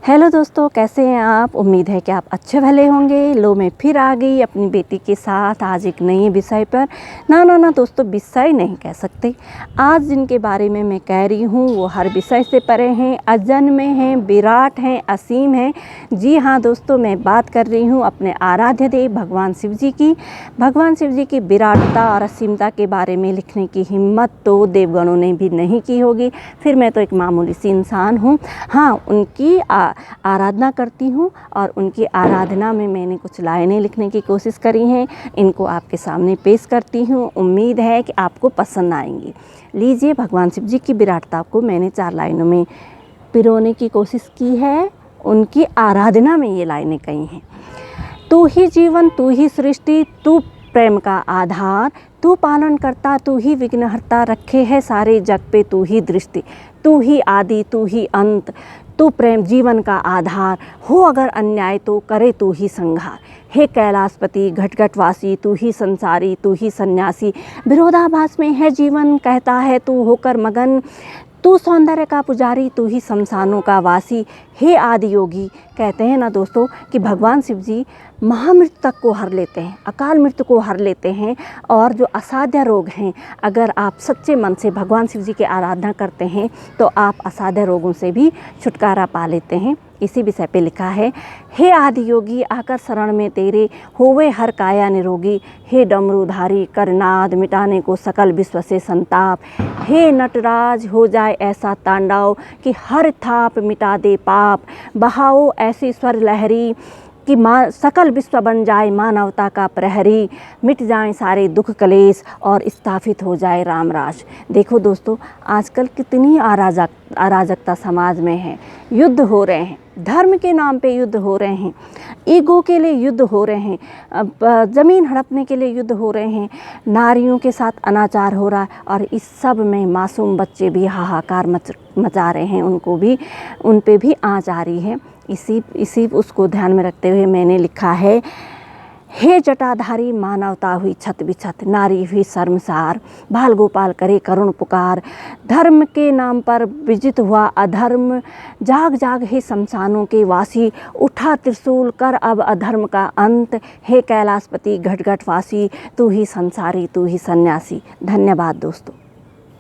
Hello दोस्तों, कैसे हैं आप। उम्मीद है कि आप अच्छे भले होंगे। लो मैं फिर आ गई अपनी बेटी के साथ आज एक नए विषय पर। ना दोस्तों, विषय नहीं कह सकते। आज जिनके बारे में मैं कह रही हूँ वो हर विषय से परे हैं, अजन्मे हैं, विराट हैं, असीम हैं। जी हाँ दोस्तों, मैं बात कर रही हूँ अपने आराध्य देव भगवान शिव जी की। भगवान शिव जी की विराटता और असीमता के बारे में लिखने की हिम्मत तो देवगणों ने भी नहीं की होगी। फिर मैं तो एक मामूली सी इंसान हूँ। हाँ, उनकी आराधना करती हूँ और उनकी आराधना में मैंने कुछ लाइनें लिखने की कोशिश करी हैं। इनको आपके सामने पेश करती हूँ। उम्मीद है कि आपको पसंद आएंगी। लीजिए, भगवान शिव जी की विराटता को मैंने 4 लाइनों में पिरोने की कोशिश की है। उनकी आराधना में ये लाइनें कही हैं। तू ही जीवन, तू ही सृष्टि, तू प्रेम का आधार, तू पालन करता, तू ही विघ्नहर्ता, रखे है सारे जग पे तू ही दृष्टि। तू ही आदि, तू ही अंत, तू प्रेम जीवन का आधार, हो अगर अन्याय तो करे तू ही संहार। हे कैलाशपति घटघटवासी, तू ही संसारी, तू ही सन्यासी, विरोधाभास में है जीवन, कहता है तू होकर मगन। तू सौंदर्य का पुजारी, तू ही शमशानों का वासी, हे आदि योगी। कहते हैं ना दोस्तों कि भगवान शिव जी महामृत्यु तक को हर लेते हैं, अकाल मृत्यु को हर लेते हैं। और जो असाध्य रोग हैं, अगर आप सच्चे मन से भगवान शिव जी की आराधना करते हैं तो आप असाध्य रोगों से भी छुटकारा पा लेते हैं। इसी विषय पे लिखा है, हे आदि योगी आकर शरण में तेरे, होवे हर काया निरोगी। हे डमरूधारी करनाद, मिटाने को सकल विश्व से संताप। हे नटराज हो जाए ऐसा तांडव कि हर थाप मिटा दे पाप। बहाओ ऐसी स्वर लहरी कि सकल विश्व बन जाए मानवता का प्रहरी। मिट जाएं सारे दुख कलेश और स्थापित हो जाए रामराज। देखो दोस्तों, आजकल कितनी अराजकता समाज में है। युद्ध हो रहे हैं, धर्म के नाम पे युद्ध हो रहे हैं, ईगो के लिए युद्ध हो रहे हैं, ज़मीन हड़पने के लिए युद्ध हो रहे हैं, नारियों के साथ अनाचार हो रहा है। और इस सब में मासूम बच्चे भी हाहाकार मचा रहे हैं, उन पे भी आँच आ रही है। इसी उसको ध्यान में रखते हुए मैंने लिखा है, हे जटाधारी मानवता हुई छत बिछत, नारी हुई शर्मसार, बाल गोपाल करे करुण पुकार। धर्म के नाम पर विजित हुआ अधर्म, जाग जाग हे शमशानों के वासी, उठा त्रिशूल कर अब अधर्म का अंत। हे कैलाशपति घटघटवासी, तू ही संसारी, तू ही सन्यासी। धन्यवाद दोस्तों।